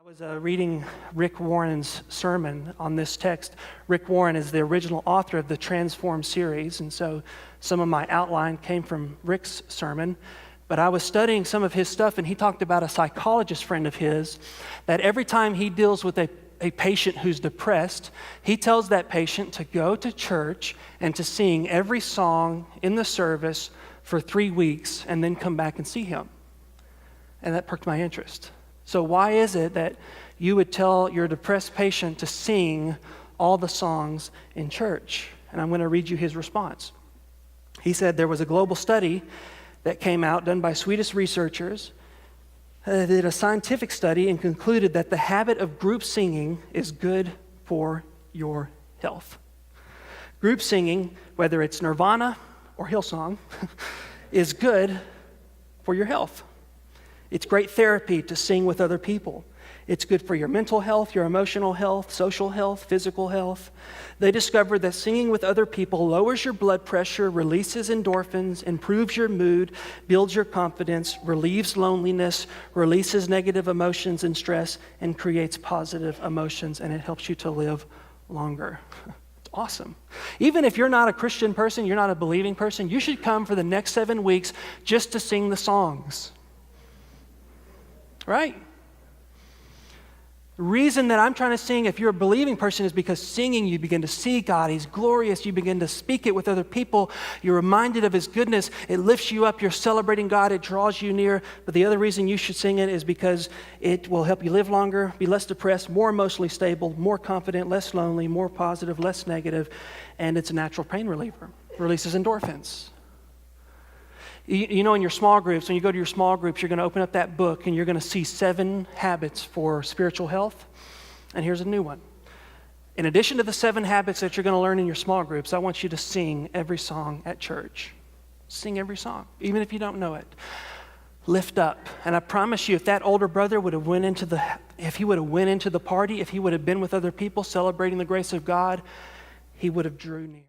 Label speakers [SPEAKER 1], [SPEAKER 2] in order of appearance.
[SPEAKER 1] was reading Rick Warren's sermon on this text. Rick Warren is the original author of the Transform series, and so some of my outline came from Rick's sermon. But I was studying some of his stuff, and he talked about a psychologist friend of his that every time he deals with a patient who's depressed, he tells that patient to go to church and to sing every song in the service for 3 weeks and then come back and see him. And that perked my interest. So why is it that you would tell your depressed patient to sing all the songs in church? And I'm going to read you his response. He said there was a global study that came out done by Swedish researchers. They did a scientific study and concluded that the habit of group singing is good for your health. Group singing, whether it's Nirvana or Hillsong, is good for your health. It's great therapy to sing with other people. It's good for your mental health, your emotional health, social health, physical health. They discovered that singing with other people lowers your blood pressure, releases endorphins, improves your mood, builds your confidence, relieves loneliness, releases negative emotions and stress, and creates positive emotions, and it helps you to live longer. It's awesome. Even if you're not a Christian person, you're not a believing person, you should come for the next 7 weeks just to sing the songs. Right? The reason that I'm trying to sing, if you're a believing person, is because singing, you begin to see God. He's glorious. You begin to speak it with other people. You're reminded of His goodness. It lifts you up. You're celebrating God. It draws you near. But the other reason you should sing it is because it will help you live longer, be less depressed, more emotionally stable, more confident, less lonely, more positive, less negative, and it's a natural pain reliever. It releases endorphins. You know, in your small groups, when you go to your small groups, you're going to open up that book and you're going to see 7 habits for spiritual health. And here's a new one. In addition to the 7 habits that you're going to learn in your small groups, I want you to sing every song at church. Sing every song, even if you don't know it. Lift up. And I promise you, if that older brother would have went into the party, if he would have been with other people celebrating the grace of God, he would have drew near.